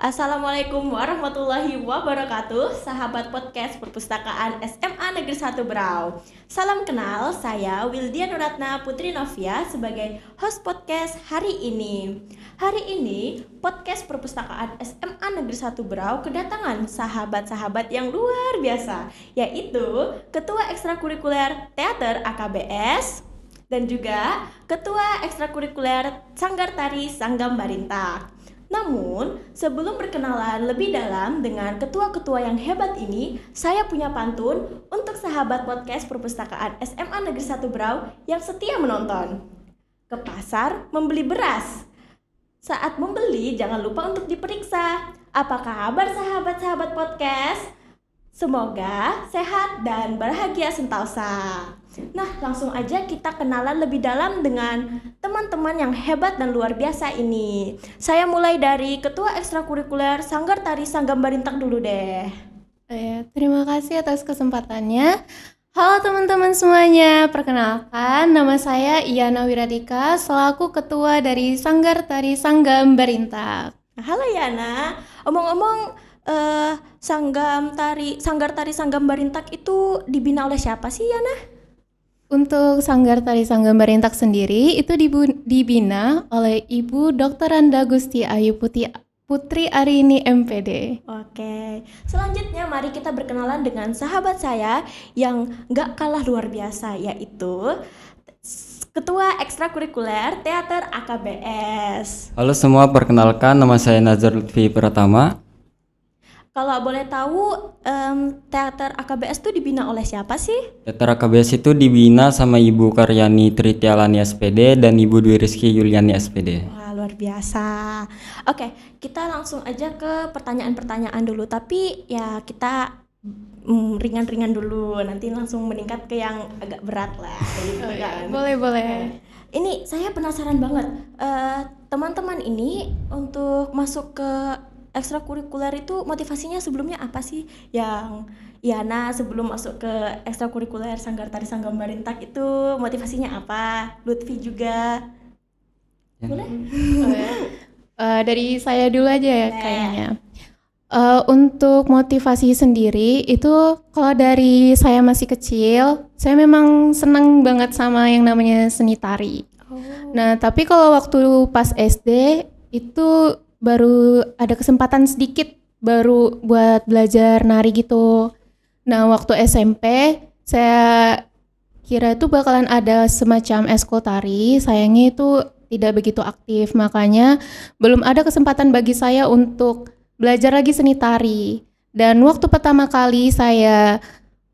Assalamualaikum warahmatullahi wabarakatuh, sahabat podcast perpustakaan SMA Negeri 1 Berau. Salam kenal, saya Wildia Nuratna Putri Novia sebagai host podcast hari ini. Hari ini, podcast perpustakaan SMA Negeri 1 Berau kedatangan sahabat-sahabat yang luar biasa, yaitu Ketua Ekstrakurikuler Teater AKBS dan juga Ketua Ekstrakurikuler Sanggar Tari Sanggam Barintak. Namun, sebelum berkenalan lebih dalam dengan ketua-ketua yang hebat ini, saya punya pantun untuk sahabat podcast perpustakaan SMA Negeri 1 Berau yang setia menonton. Ke pasar membeli beras. Saat membeli, jangan lupa untuk diperiksa. Apa kabar sahabat-sahabat podcast? Semoga sehat dan bahagia sentosa. Nah, langsung aja kita kenalan lebih dalam dengan teman-teman yang hebat dan luar biasa ini. Saya mulai dari Ketua Ekstrakurikuler Sanggar Tari Sanggam Barintak dulu deh. Terima kasih atas kesempatannya. Halo teman-teman semuanya, perkenalkan nama saya Iyana Wiradika selaku Ketua dari Sanggar Tari Sanggam Barintak. Halo Yana, omong-omong Sanggar Tari Sanggam Barintak itu dibina oleh siapa sih Yana? Untuk Sanggar Tari Sanggam Barintak sendiri itu dibina oleh Ibu Dr. Randa Gusti Ayu Putri Arini MPD. Oke, selanjutnya mari kita berkenalan dengan sahabat saya yang gak kalah luar biasa, yaitu Ketua Ekstrakurikuler Teater AKBS. Halo semua, perkenalkan nama saya Nazar Lutfi Pratama. Kalau boleh tahu, Teater AKBS itu dibina oleh siapa sih? Teater AKBS itu dibina sama Ibu Karyani Tritialani SPD dan Ibu Dwi Rizky Yuliani SPD. Wah, luar biasa. Oke, kita langsung aja ke pertanyaan-pertanyaan dulu. Tapi ya kita ringan-ringan dulu. Nanti langsung meningkat ke yang agak berat lah. Gitu kan. Boleh. Ini saya penasaran banget. Teman-teman ini untuk masuk ke ekstrakurikuler itu motivasinya sebelumnya apa sih? Yang Yana sebelum masuk ke ekstrakurikuler Sanggar Tari Sanggam Barintak itu motivasinya apa? Lutfi juga. Ya. Boleh? Dari saya dulu aja ya kayaknya. Untuk motivasi sendiri itu kalau dari saya masih kecil, saya memang senang banget sama yang namanya seni tari. Nah, tapi kalau waktu pas SD itu baru ada kesempatan sedikit baru buat belajar nari gitu. Nah, waktu SMP saya kira itu bakalan ada semacam eskul tari, sayangnya itu tidak begitu aktif, makanya belum ada kesempatan bagi saya untuk belajar lagi seni tari. Dan waktu pertama kali saya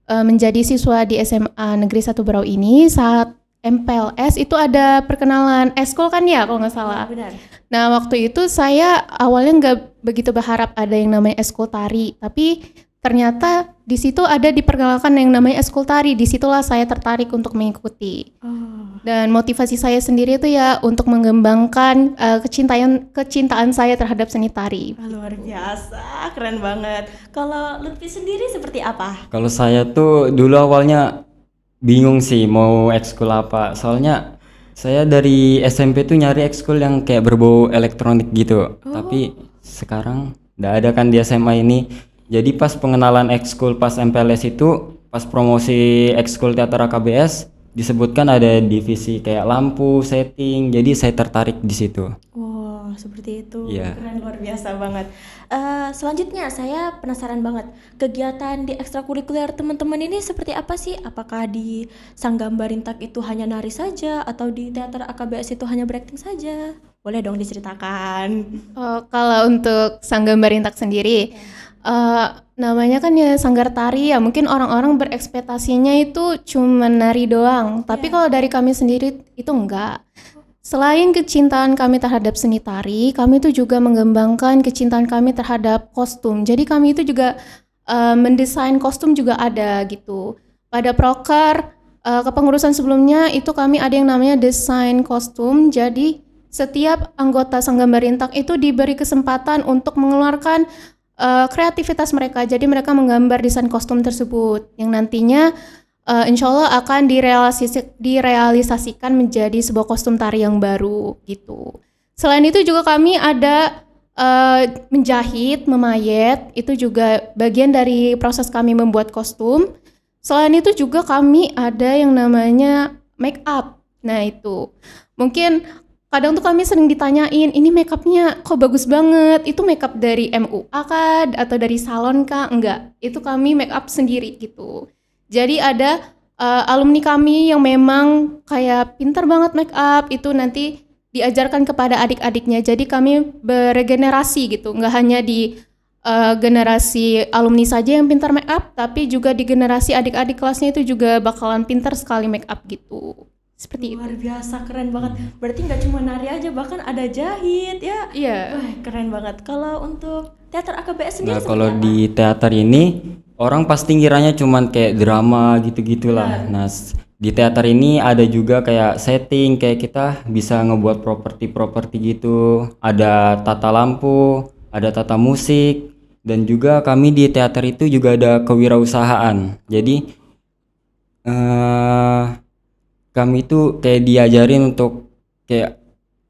menjadi siswa di SMA Negeri 1 Berau ini, saat MPLS itu ada perkenalan eskul kan ya kalau nggak salah. Benar. Nah, waktu itu saya awalnya nggak begitu berharap ada yang namanya eskul tari, tapi ternyata di situ ada diperkenalkan yang namanya eskul tari. Disitulah saya tertarik untuk mengikuti. Dan motivasi saya sendiri itu ya untuk mengembangkan kecintaan saya terhadap seni tari. Luar biasa, keren banget. Kalau Lutfi sendiri seperti apa? Kalau saya tuh dulu awalnya bingung sih mau ekskul apa. Soalnya saya dari SMP tuh nyari ekskul yang kayak berbau elektronik gitu. Tapi sekarang nggak ada kan di SMA ini. Jadi pas pengenalan ekskul pas MPLS itu, pas promosi ekskul teater AKBS disebutkan ada divisi kayak lampu, setting. Jadi saya tertarik di situ. Wow, seperti itu. Iya. Keren, luar biasa banget. Selanjutnya saya penasaran banget. Kegiatan di ekstrakurikuler teman-teman ini seperti apa sih? Apakah di Sanggam Barintak itu hanya nari saja atau di teater AKBS itu hanya berakting saja? Boleh dong diceritakan. Kalau untuk Sanggam Barintak sendiri, namanya kan ya sanggar tari ya, mungkin orang-orang berekspektasinya itu cuma nari doang. Tapi kalau dari kami sendiri itu enggak. Selain kecintaan kami terhadap seni tari, kami itu juga mengembangkan kecintaan kami terhadap kostum. Jadi kami itu juga mendesain kostum juga ada gitu. Pada proker kepengurusan sebelumnya itu kami ada yang namanya desain kostum. Jadi setiap anggota Sanggam Barintak itu diberi kesempatan untuk mengeluarkan kreativitas mereka. Jadi mereka menggambar desain kostum tersebut yang nantinya insya Allah akan direalisasikan menjadi sebuah kostum tari yang baru gitu. Selain itu juga kami ada menjahit, memayet, itu juga bagian dari proses kami membuat kostum. Selain itu juga kami ada yang namanya make up. Nah itu, mungkin kadang tuh kami sering ditanyain, ini make upnya kok bagus banget, itu make up dari MUA kah atau dari salon kah? Enggak, itu kami make up sendiri gitu. Jadi ada alumni kami yang memang kayak pintar banget make up, itu nanti diajarkan kepada adik-adiknya. Jadi kami beregenerasi gitu, nggak hanya di generasi alumni saja yang pintar make up, tapi juga di generasi adik-adik kelasnya itu juga bakalan pintar sekali make up gitu. Seperti Luar itu. biasa, keren banget. Berarti nggak cuma nari aja, bahkan ada jahit ya. Iya. Wah, keren banget. Kalau untuk teater AKBS Nah, sendiri kalau seperti apa? di teater ini orang pasti ngiranya cuman kayak drama gitu-gitulah. Nah, di teater ini ada juga kayak setting, kayak kita bisa ngebuat properti-properti gitu. Ada tata lampu, ada tata musik, dan juga kami di teater itu juga ada kewirausahaan. Jadi eh kami itu kayak diajarin untuk kayak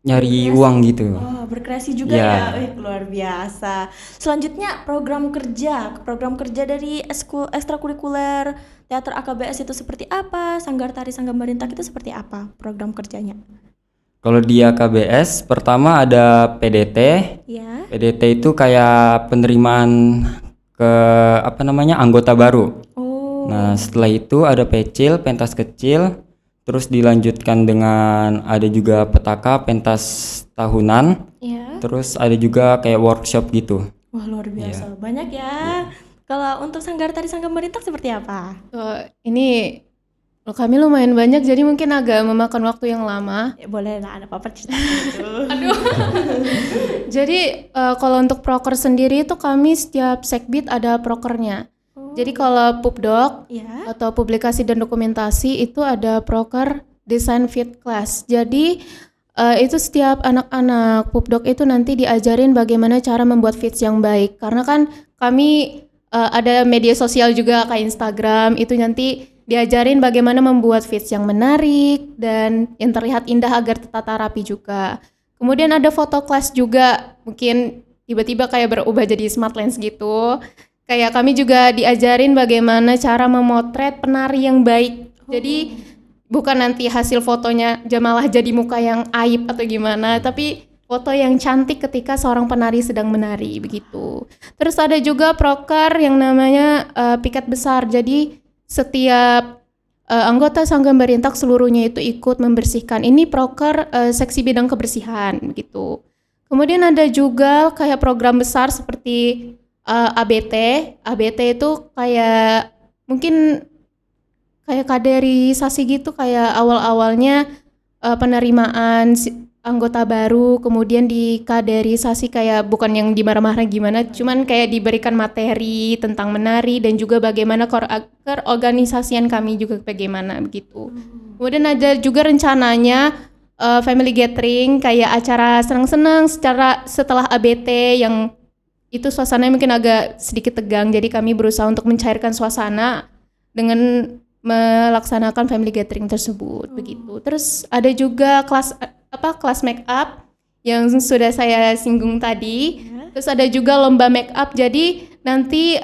nyari uang gitu. Oh, berkreasi juga Ya. ya. Luar biasa. Selanjutnya program kerja. Program kerja dari ekstrakurikuler teater AKBS itu seperti apa? Sanggar Tari Sanggar Marintak itu seperti apa program kerjanya? Kalau di AKBS pertama ada PDT. Ya. PDT itu kayak penerimaan ke anggota baru. Oh. Nah, setelah itu ada pecil, pentas kecil, terus dilanjutkan dengan ada juga petaka, pentas tahunan, Ya. terus ada juga kayak workshop gitu. Wah, luar biasa. Banyak ya. Kalau untuk Sanggar Tari Sanggar Marintak seperti apa? Ini kami lumayan banyak, jadi mungkin agak memakan waktu yang lama. Ya, boleh lah, ada apa-apa cerita gitu. Jadi kalau untuk proker sendiri itu kami setiap sekbid ada prokernya. Jadi kalau Pupdok Ya. atau publikasi dan dokumentasi itu ada proker desain fit class. Jadi itu setiap anak-anak Pupdok itu nanti diajarin bagaimana cara membuat fits yang baik. Karena kan kami ada media sosial juga kayak Instagram, itu nanti diajarin bagaimana membuat fits yang menarik dan yang terlihat indah agar tertata rapi juga. Kemudian ada foto class juga, mungkin tiba-tiba kayak berubah jadi smart lens gitu. Kayak kami juga diajarin bagaimana cara memotret penari yang baik. Jadi bukan nanti hasil fotonya malah jadi muka yang aib atau gimana, tapi foto yang cantik ketika seorang penari sedang menari begitu. Terus ada juga proker yang namanya piket besar. Jadi setiap anggota Sanggar Marintak seluruhnya itu ikut membersihkan. Ini proker seksi bidang kebersihan begitu. Kemudian ada juga kayak program besar seperti ABT. ABT itu kayak mungkin kayak kaderisasi gitu, kayak awal-awalnya penerimaan anggota baru, kemudian dikaderisasi kayak bukan yang dimarah-marah gimana, cuman kayak diberikan materi tentang menari dan juga bagaimana keorganisasian kami juga bagaimana begitu. Kemudian ada juga rencananya family gathering, kayak acara senang-senang setelah ABT yang itu suasananya mungkin agak sedikit tegang, jadi kami berusaha untuk mencairkan suasana dengan melaksanakan family gathering tersebut begitu. Terus ada juga kelas make up yang sudah saya singgung tadi. Terus ada juga lomba make up. Jadi nanti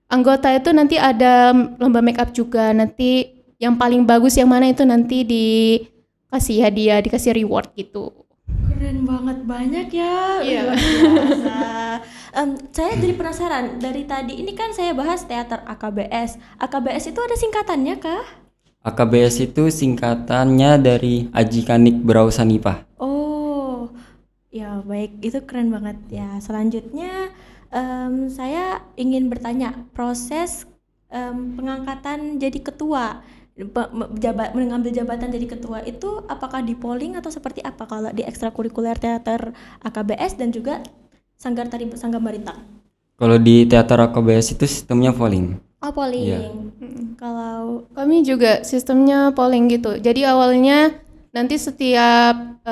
anggota itu nanti ada lomba make up juga. Nanti yang paling bagus yang mana itu nanti dikasih hadiah, dikasih reward gitu. Keren banget, banyak ya. Iya. Luar biasa. Saya jadi penasaran, dari tadi ini kan saya bahas teater AKBS. AKBS itu ada singkatannya kah? AKBS itu singkatannya dari Aji Kanik Berau Sanipah. Oh, ya baik, itu keren banget ya. Selanjutnya saya ingin bertanya proses pengangkatan jadi ketua, mengambil jabatan jadi ketua itu apakah di polling atau seperti apa kalau di ekstrakurikuler teater AKBS dan juga Sanggar Tari Sanggar Marintak? Kalau di teater AKBS itu sistemnya polling. Oh, polling. Iya. Kalau Kami juga sistemnya polling gitu. Jadi awalnya nanti setiap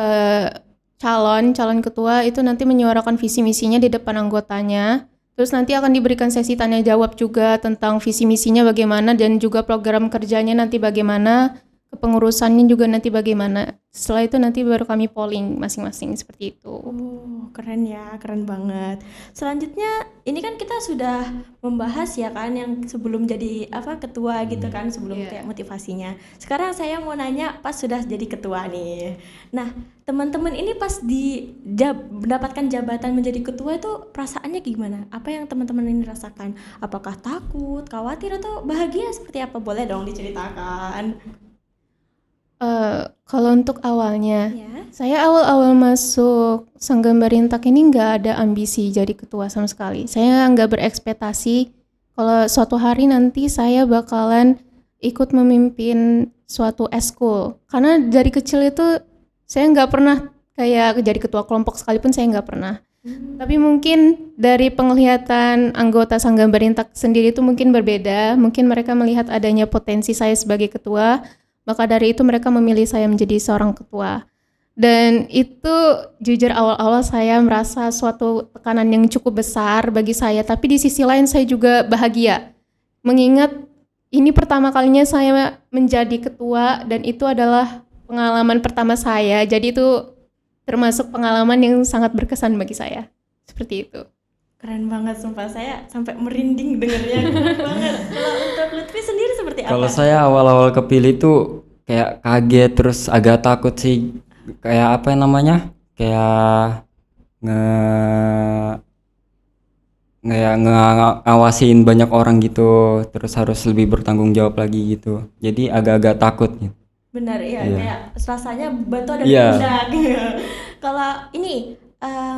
calon ketua itu nanti menyuarakan visi misinya di depan anggotanya. Terus nanti akan diberikan sesi tanya jawab juga tentang visi misinya bagaimana dan juga program kerjanya nanti bagaimana, kepengurusannya juga nanti bagaimana. Setelah itu nanti baru kami polling masing-masing seperti itu. Oh, keren ya, keren banget. Selanjutnya, ini kan kita sudah membahas ya kan yang sebelum jadi ketua gitu kan, sebelum kayak motivasinya. Sekarang saya mau nanya pas sudah jadi ketua nih. Nah, teman-teman ini pas mendapatkan jabatan menjadi ketua itu perasaannya gimana? Apa yang teman-teman ini rasakan? Apakah takut, khawatir atau bahagia seperti apa? Boleh dong diceritakan. Kalau untuk awalnya, Ya. saya awal-awal masuk Sanggam Barintak ini nggak ada ambisi jadi ketua sama sekali. Saya nggak berekspektasi kalau suatu hari nanti saya bakalan ikut memimpin suatu eskul. Karena dari kecil itu saya nggak pernah kayak jadi ketua kelompok sekalipun, saya nggak pernah. Tapi mungkin dari penglihatan anggota Sanggam Barintak sendiri itu mungkin berbeda. Mungkin mereka melihat adanya potensi saya sebagai ketua, maka dari itu mereka memilih saya menjadi seorang ketua. Dan itu jujur awal-awal saya merasa suatu tekanan yang cukup besar bagi saya, tapi di sisi lain saya juga bahagia. Mengingat ini pertama kalinya saya menjadi ketua dan itu adalah pengalaman pertama saya. Jadi itu termasuk pengalaman yang sangat berkesan bagi saya. Seperti itu. Keren banget, sumpah saya sampai merinding dengernya. Keren banget. Kalau untuk Lutfi sendiri seperti apa? Kalau saya awal-awal kepilih tuh kayak kaget terus agak takut sih, kayak apa namanya, kayak ngawasin banyak orang gitu, terus harus lebih bertanggung jawab lagi gitu, jadi agak-agak takut gitu. Benar, iya, Iya. kayak rasanya bantu ada Iya. pundak. Kalau ini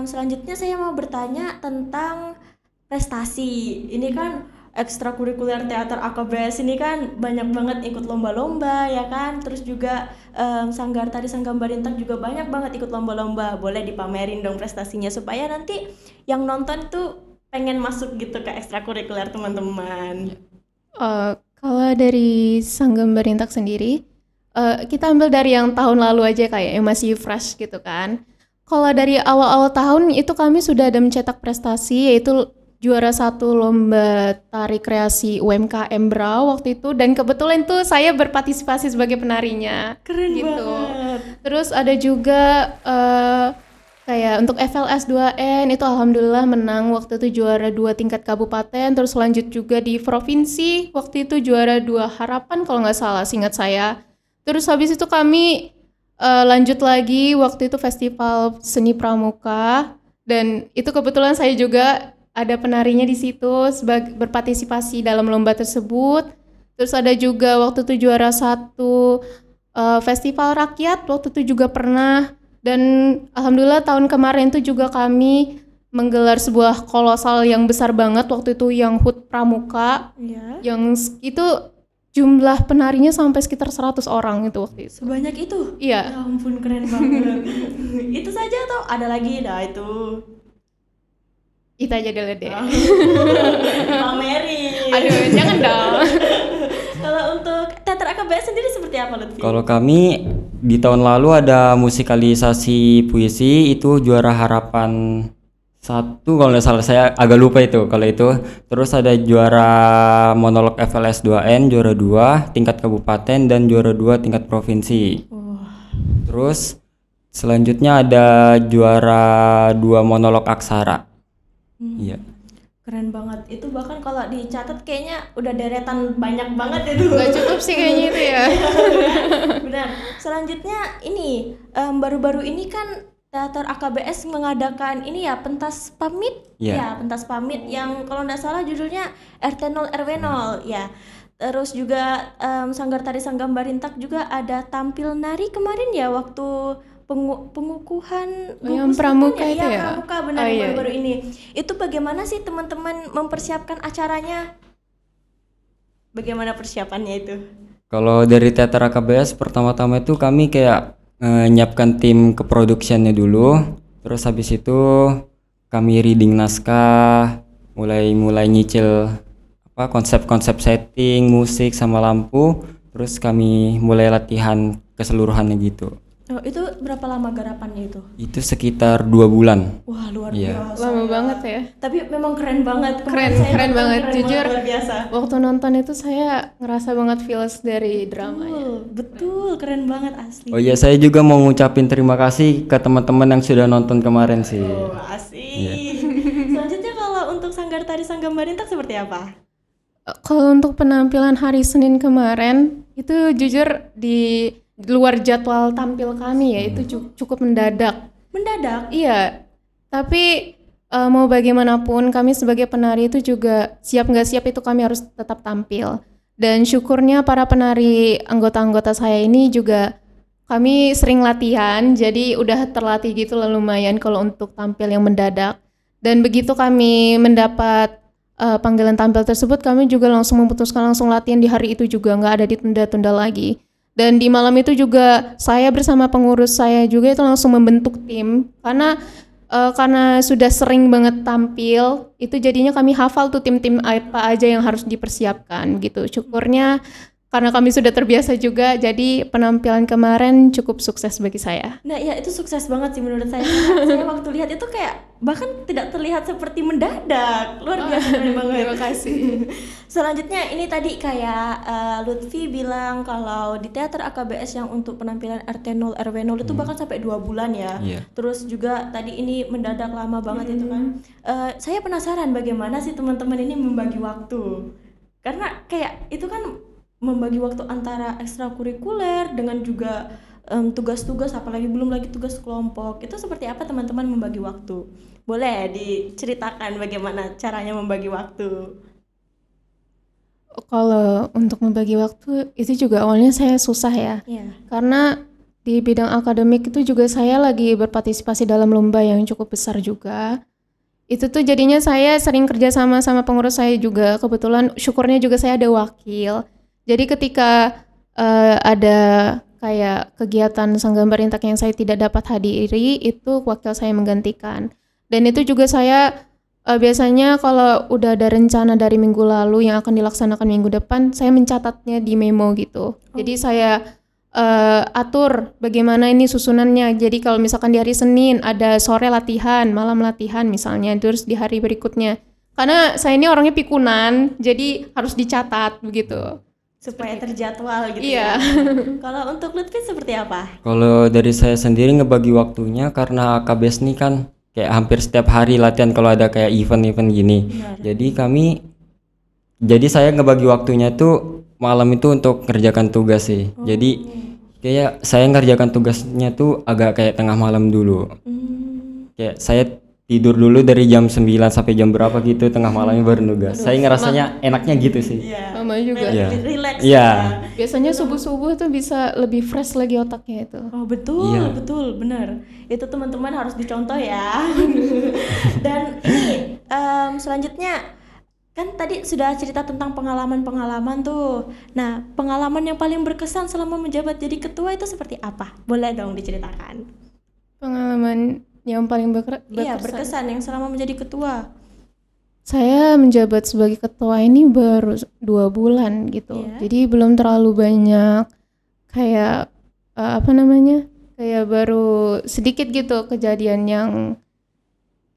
selanjutnya saya mau bertanya tentang prestasi. Ini kan ekstrakurikuler teater AKBS ini kan banyak banget ikut lomba-lomba ya kan. Terus juga Sanggar Tari Sanggam Barintak juga banyak banget ikut lomba-lomba. Boleh dipamerin dong prestasinya supaya nanti yang nonton tuh pengen masuk gitu ke ekstrakurikuler teman-teman. Kalau dari Sanggam Barintak sendiri, kita ambil dari yang tahun lalu aja kayak yang masih fresh gitu kan. Kalau dari awal-awal tahun itu kami sudah ada mencetak prestasi, yaitu juara 1 lomba tari kreasi UMKM Brau waktu itu, dan kebetulan tuh saya berpartisipasi sebagai penarinya. Keren gitu. banget. Terus ada juga kayak untuk FLS 2N itu alhamdulillah menang waktu itu juara 2 tingkat kabupaten, terus lanjut juga di provinsi waktu itu juara 2 harapan kalau nggak salah seingat saya. Terus habis itu kami lanjut lagi waktu itu festival seni pramuka, dan itu kebetulan saya juga ada penarinya di situ berpartisipasi dalam lomba tersebut. Terus ada juga waktu itu juara 1 festival rakyat waktu itu juga pernah, dan alhamdulillah tahun kemarin itu juga kami menggelar sebuah kolosal yang besar banget waktu itu, yang HUT Pramuka, Ya. yang itu jumlah penarinya sampai sekitar 100 orang itu waktu itu. Sebanyak itu? Iya. Ya ampun, keren banget. Itu saja atau ada lagi? Nah itu. Itu aja dulu deh. Pamerin. Aduh, jangan dong. Kalau untuk teater AKBS sendiri seperti apa, Lutfi? Kalau kami di tahun lalu ada musikalisasi puisi, itu juara harapan 1 kalau nggak salah, saya agak lupa itu kalau itu. Terus ada juara monolog FLS 2N juara 2 tingkat kabupaten dan juara 2 tingkat provinsi. Terus selanjutnya ada juara 2 monolog aksara. Iya. Keren banget. Itu bahkan kalau dicatat kayaknya udah deretan banyak banget itu. Gak cukup sih kayaknya itu ya. Benar. Selanjutnya ini baru-baru ini kan teater AKBS mengadakan ini ya pentas pamit. Iya. Ya, pentas pamit yang kalau nggak salah judulnya RT0 RW0 ya. Terus juga Sanggar Tari Sanggam Barintak juga ada tampil nari kemarin ya waktu pengukuhan yang gugus pramuka tugas itu ya? pramuka benar Oh, yang iya. baru-baru ini. Itu bagaimana sih teman-teman mempersiapkan acaranya? Bagaimana persiapannya itu? Kalau dari teater AKBS pertama-tama itu kami kayak nyiapkan tim ke produksiannya dulu. Terus habis itu kami reading naskah, mulai nyicil konsep-konsep setting, musik sama lampu. Terus kami mulai latihan keseluruhannya gitu. Oh, itu berapa lama garapannya itu? Itu sekitar 2 bulan. Wah, luar Iya. biasa. Lama banget ya. Tapi memang keren banget. Keren, Saya keren nonton, banget. keren Jujur, luar biasa. waktu nonton itu saya ngerasa banget feels dari dramanya. Betul, keren banget asli. Oh iya, saya juga mau ngucapin terima kasih ke teman-teman yang sudah nonton kemarin sih. Oh, asik. Selanjutnya kalau untuk Sanggar Tari Sanggam Barintak seperti apa? Kalau untuk penampilan hari Senin kemarin, itu jujur di luar jadwal tampil kami ya, itu cukup mendadak. Mendadak. Iya, tapi mau bagaimanapun kami sebagai penari itu juga siap nggak siap itu kami harus tetap tampil. Dan syukurnya para penari anggota-anggota saya ini juga kami sering latihan, jadi udah terlatih gitu lah lumayan kalau untuk tampil yang mendadak. Dan begitu kami mendapat panggilan tampil tersebut, kami juga langsung memutuskan langsung latihan di hari itu juga, nggak ada ditunda-tunda lagi. Dan di malam itu juga saya bersama pengurus saya juga itu langsung membentuk tim karena sudah sering banget tampil, itu jadinya kami hafal tuh tim-tim apa aja yang harus dipersiapkan gitu. Syukurnya karena kami sudah terbiasa juga, jadi penampilan kemarin cukup sukses bagi saya. Nah, ya itu sukses banget sih menurut saya. Karena saya waktu lihat itu kayak bahkan tidak terlihat seperti mendadak. Luar biasa keren banget. Terima kasih. Selanjutnya ini tadi kayak Lutfi bilang kalau di teater AKBS yang untuk penampilan RT0 RW0 itu bahkan sampai 2 bulan ya. Iya. Terus juga tadi ini mendadak lama banget itu kan. Saya penasaran bagaimana sih teman-teman ini membagi waktu. Karena kayak itu kan membagi waktu antara ekstrakurikuler dengan juga tugas-tugas, apalagi belum lagi tugas kelompok. Itu seperti apa teman-teman membagi waktu? Boleh diceritakan bagaimana caranya membagi waktu? Kalau untuk membagi waktu itu juga awalnya saya susah ya. Iya. Karena di bidang akademik itu juga saya lagi berpartisipasi dalam lomba yang cukup besar juga. Itu tuh jadinya saya sering kerja sama pengurus saya juga. Kebetulan syukurnya juga saya ada wakil. Jadi ketika ada kayak kegiatan Sanggam Barintak yang saya tidak dapat hadiri, itu wakil saya menggantikan. Dan itu juga saya biasanya kalau udah ada rencana dari minggu lalu yang akan dilaksanakan minggu depan, saya mencatatnya di memo gitu. Jadi saya atur bagaimana ini susunannya. Jadi kalau misalkan di hari Senin ada sore latihan, malam latihan misalnya, terus di hari berikutnya. Karena saya ini orangnya pikunan, jadi harus dicatat begitu. Supaya terjadwal gitu Iya. ya. Kalau untuk Lutfi seperti apa? Kalau dari saya sendiri ngebagi waktunya karena AKBS ini kan kayak hampir setiap hari latihan kalau ada kayak event-event gini. Jadi saya ngebagi waktunya tuh malam itu untuk ngerjakan tugas sih. Jadi kayak saya ngerjakan tugasnya tuh agak kayak tengah malam dulu. Kayak saya tidur dulu dari jam 9 sampai jam berapa gitu, tengah malamnya baru nugas. Saya ngerasanya enaknya gitu sih. Iya. Mama juga. Iya. Relax. Iya. Biasanya subuh-subuh tuh bisa lebih fresh lagi otaknya itu. Oh betul, Iya. betul, benar. Itu teman-teman harus dicontoh ya. Dan ini selanjutnya kan tadi sudah cerita tentang pengalaman-pengalaman tuh. Nah, pengalaman yang paling berkesan selama menjabat jadi ketua itu seperti apa? Boleh dong diceritakan. Pengalaman yang paling Iya, berkesan yang selama menjadi ketua. Saya menjabat sebagai ketua ini baru 2 bulan gitu. Iya. Jadi belum terlalu banyak kayak kayak baru sedikit gitu kejadian yang,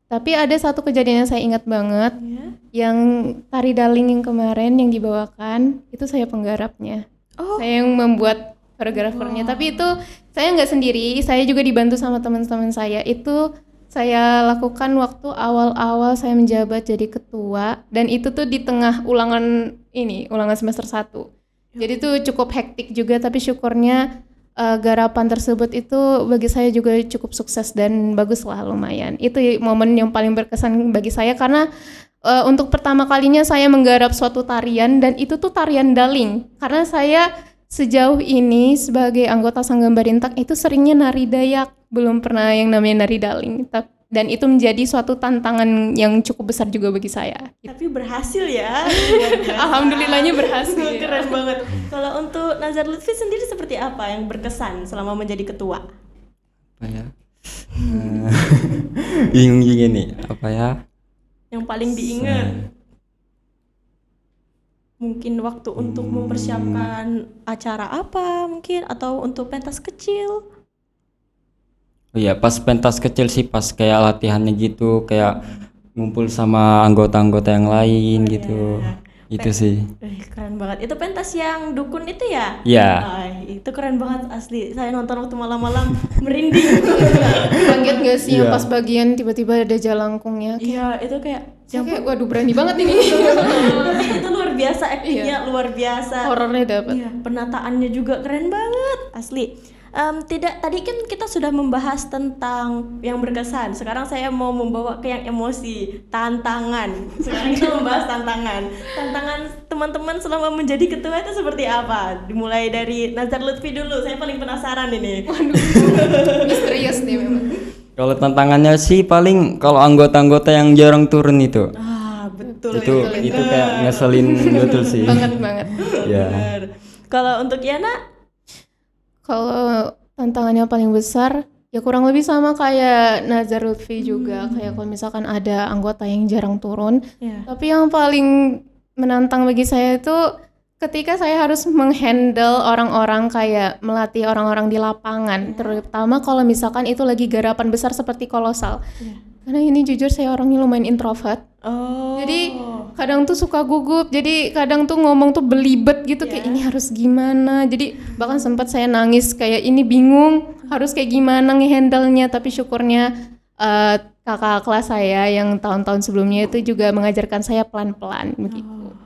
tapi ada satu kejadian yang saya ingat banget, Ya. yang tari daling yang kemarin yang dibawakan, itu saya penggarapnya. Oh, Saya yang membuat koreografernya, tapi itu saya nggak sendiri, saya juga dibantu sama teman-teman saya. Itu saya lakukan waktu awal-awal saya menjabat jadi ketua, dan itu tuh di tengah ulangan semester 1. Jadi tuh cukup hektik juga, tapi syukurnya garapan tersebut itu bagi saya juga cukup sukses dan bagus lah, lumayan. Itu momen yang paling berkesan bagi saya karena untuk pertama kalinya saya menggarap suatu tarian, dan itu tuh tarian daling. Karena saya sejauh ini sebagai anggota Sanggam Barintak itu seringnya nari Dayak, belum pernah yang namanya nari daling. Dan itu menjadi suatu tantangan yang cukup besar juga bagi saya. tapi berhasil ya. Luar biasa. Alhamdulillahnya berhasil. Keren banget. Kalau untuk Nazar Lutfi sendiri seperti apa yang berkesan selama menjadi ketua? Apa ya? Bingung juga nih. Apa ya? Yang paling diingat? Mungkin waktu untuk mempersiapkan acara apa mungkin, atau untuk pentas kecil. Oh iya, pas pentas kecil sih, pas kayak latihannya gitu, kayak ngumpul sama anggota-anggota yang lain gitu. Itu sih. Keren banget. Itu pentas yang dukun itu ya? Iya. Itu keren banget asli. Saya nonton waktu malam-malam merinding. Kaget gak sih yang Iya. pas bagian tiba-tiba ada jalangkungnya? Iya, itu kayak Saya kayak waduh berani banget ini. tapi itu luar biasa actingnya, luar biasa. Horornya dapet. Iya, penataannya juga keren banget, asli. Tidak, tadi kan kita sudah membahas tentang yang berkesan. Sekarang saya mau membawa ke yang emosi, tantangan. Sekarang kita membahas tantangan. Tantangan teman-teman selama menjadi ketua itu seperti apa? Dimulai dari Nazar Lutfi dulu. Saya paling penasaran ini. Misterius nih memang. Kalau tantangannya sih paling kalau anggota-anggota yang jarang turun itu. Betul. Itu kayak ngeselin betul sih. Banget. Ya. Benar. Kalau untuk Yana, Kalau tantangannya paling besar ya kurang lebih sama kayak Nazar Lutfi juga, kayak kalau misalkan ada anggota yang jarang turun. ya. Tapi yang paling menantang bagi saya itu ketika saya harus menghandle orang-orang, kayak melatih orang-orang di lapangan, terutama kalau misalkan itu lagi garapan besar seperti kolosal. Karena ini jujur saya orangnya lumayan introvert. Oh. Jadi kadang tuh suka gugup, jadi kadang tuh ngomong tuh belibet gitu, kayak ini harus gimana. Jadi bahkan sempat saya nangis kayak ini bingung harus kayak gimana ngehandle-nya. Tapi syukurnya kakak kelas saya yang tahun-tahun sebelumnya itu juga mengajarkan saya pelan-pelan begitu.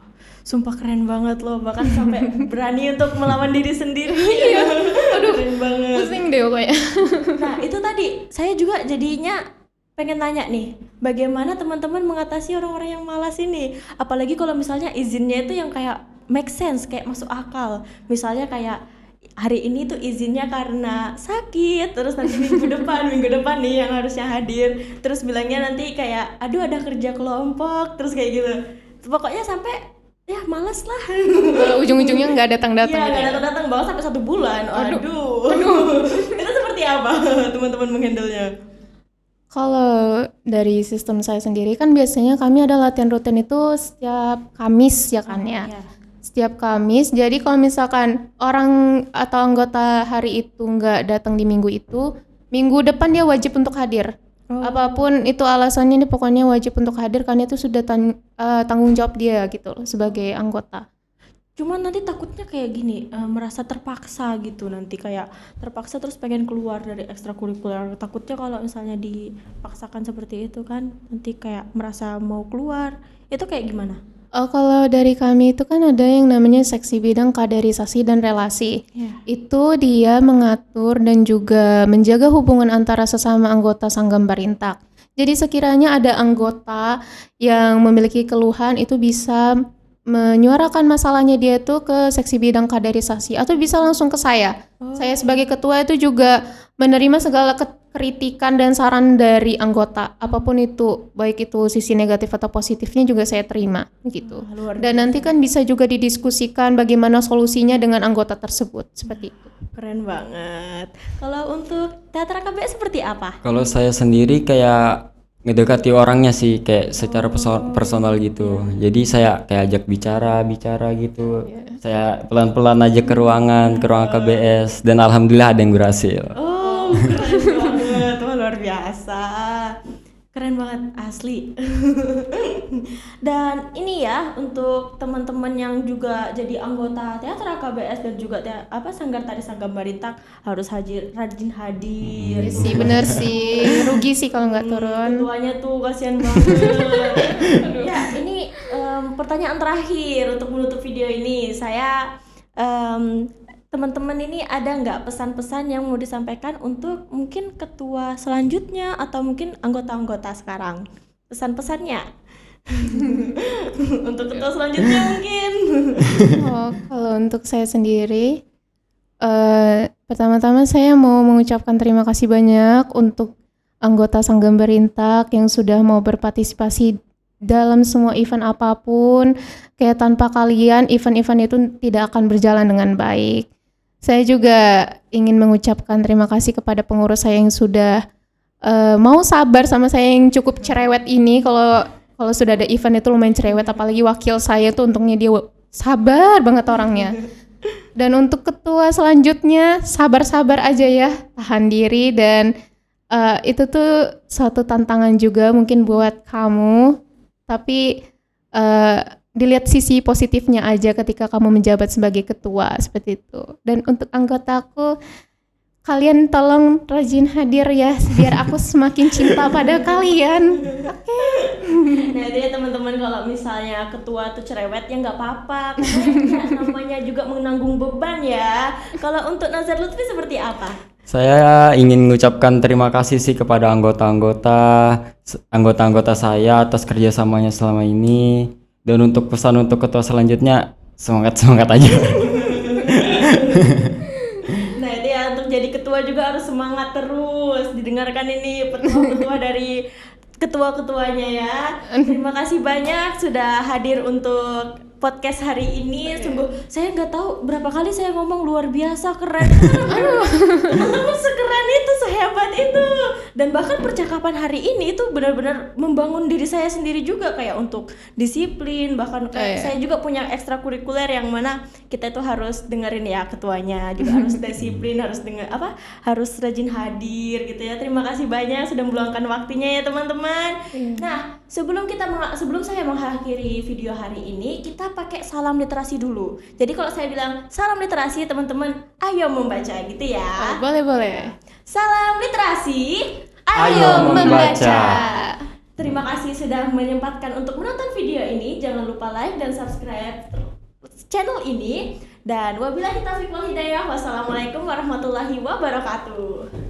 Sumpah keren banget loh, bahkan sampai berani untuk melawan diri sendiri. Aduh, keren banget. Pusing deh pokoknya. Nah, itu tadi saya juga jadinya pengen nanya nih, bagaimana teman-teman mengatasi orang-orang yang malas ini? Apalagi kalau misalnya izinnya itu yang kayak make sense, kayak masuk akal. Misalnya kayak hari ini tuh izinnya karena sakit, terus nanti minggu depan nih yang harusnya hadir, terus bilangnya nanti kayak aduh ada kerja kelompok, terus kayak gitu. Pokoknya sampai ya malas lah. Ujung-ujungnya nggak datang-datang. Iya, gitu nggak ya. datang-datang, bahkan sampai 1 bulan. Aduh. Itu seperti apa teman-teman menghandle-nya? Kalau dari sistem saya sendiri kan biasanya kami ada latihan rutin itu setiap Kamis ya kan ya. Iya. Setiap Kamis. Jadi kalau misalkan orang atau anggota hari itu nggak datang di minggu itu, minggu depan dia wajib untuk hadir. Apapun itu alasannya, ini pokoknya wajib untuk hadir karena itu sudah tanggung jawab dia gitu loh sebagai anggota. Cuman nanti takutnya kayak gini, merasa terpaksa gitu, nanti kayak terpaksa terus pengen keluar dari ekstrakurikuler. Takutnya kalau misalnya dipaksakan seperti itu kan nanti kayak merasa mau keluar. Itu kayak gimana? Kalau dari kami itu kan ada yang namanya seksi bidang kaderisasi dan relasi. Itu dia mengatur dan juga menjaga hubungan antara sesama anggota Sanggam Barintak. Jadi sekiranya ada anggota yang memiliki keluhan, itu bisa menyuarakan masalahnya dia tuh ke seksi bidang kaderisasi atau bisa langsung ke saya. Saya sebagai ketua itu juga menerima segala kritikan dan saran dari anggota, apapun itu, baik itu sisi negatif atau positifnya juga saya terima gitu. Dan nanti kan bisa juga didiskusikan bagaimana solusinya dengan anggota tersebut, seperti itu. Keren banget. Kalau untuk teater KBS seperti apa? Kalau saya sendiri kayak ngedekati orangnya sih, kayak secara personal gitu. Jadi saya kayak ajak bicara gitu. Saya pelan-pelan aja ke ruangan KBS, dan alhamdulillah ada yang berhasil. Oh, keren banget. Wah, luar biasa. Keren banget asli. Dan ini ya untuk teman-teman yang juga jadi anggota teater KBS dan juga Sanggar Tari Sanggam Barintak harus rajin hadir. Iya sih, bener sih. Rugi sih kalau nggak turun. Ketuanya tuh kasihan banget. Ya, ini pertanyaan terakhir untuk menutup video ini. Saya teman-teman ini ada nggak pesan-pesan yang mau disampaikan untuk mungkin ketua selanjutnya atau mungkin anggota-anggota sekarang? Pesan-pesannya untuk ketua selanjutnya mungkin. Kalau untuk saya sendiri, pertama-tama saya mau mengucapkan terima kasih banyak untuk anggota Sanggam Barintak yang sudah mau berpartisipasi dalam semua event apapun. Kayak tanpa kalian event-event itu tidak akan berjalan dengan baik. Saya juga ingin mengucapkan terima kasih kepada pengurus saya yang sudah mau sabar sama saya yang cukup cerewet ini. Kalau sudah ada event itu lumayan cerewet, apalagi wakil saya tuh untungnya dia sabar banget orangnya. Dan untuk ketua selanjutnya sabar-sabar aja ya, tahan diri dan Itu tuh suatu tantangan juga mungkin buat kamu, tapi dilihat sisi positifnya aja ketika kamu menjabat sebagai ketua seperti itu. Dan untuk anggotaku, kalian tolong rajin hadir ya, biar aku semakin cinta pada kalian. Nah itu ya teman-teman, kalau misalnya ketua tuh cerewet ya nggak apa-apa, karena namanya juga menanggung beban ya. Kalau untuk Nazar Lutfi seperti apa? Saya ingin mengucapkan terima kasih sih kepada anggota-anggota saya atas kerjasamanya selama ini. Dan untuk pesan untuk ketua selanjutnya, semangat aja. Nah itu ya, untuk jadi ketua juga harus semangat terus. Didengarkan ini petua-petua dari ketua-ketuanya ya. Terima kasih banyak sudah hadir untuk podcast hari ini. Sungguh saya nggak tahu berapa kali saya ngomong luar biasa, keren. Teman-teman sekeren itu, sehebat itu. Dan bahkan percakapan hari ini itu benar-benar membangun diri saya sendiri juga, kayak untuk disiplin. Bahkan kayak saya juga punya ekstrakurikuler yang mana kita itu harus dengerin ya ketuanya, juga harus disiplin, harus harus rajin hadir gitu ya. Terima kasih banyak sudah meluangkan waktunya ya teman-teman. Nah, sebelum saya mengakhiri video hari ini, kita pakai salam literasi dulu. Jadi kalau saya bilang salam literasi, teman-teman ayo membaca gitu ya. Boleh. Salam literasi, Ayo membaca. Terima kasih sudah menyempatkan untuk menonton video ini. Jangan lupa like dan subscribe channel ini. Dan wabillahi taufiq wal hidayah. Wassalamualaikum warahmatullahi wabarakatuh.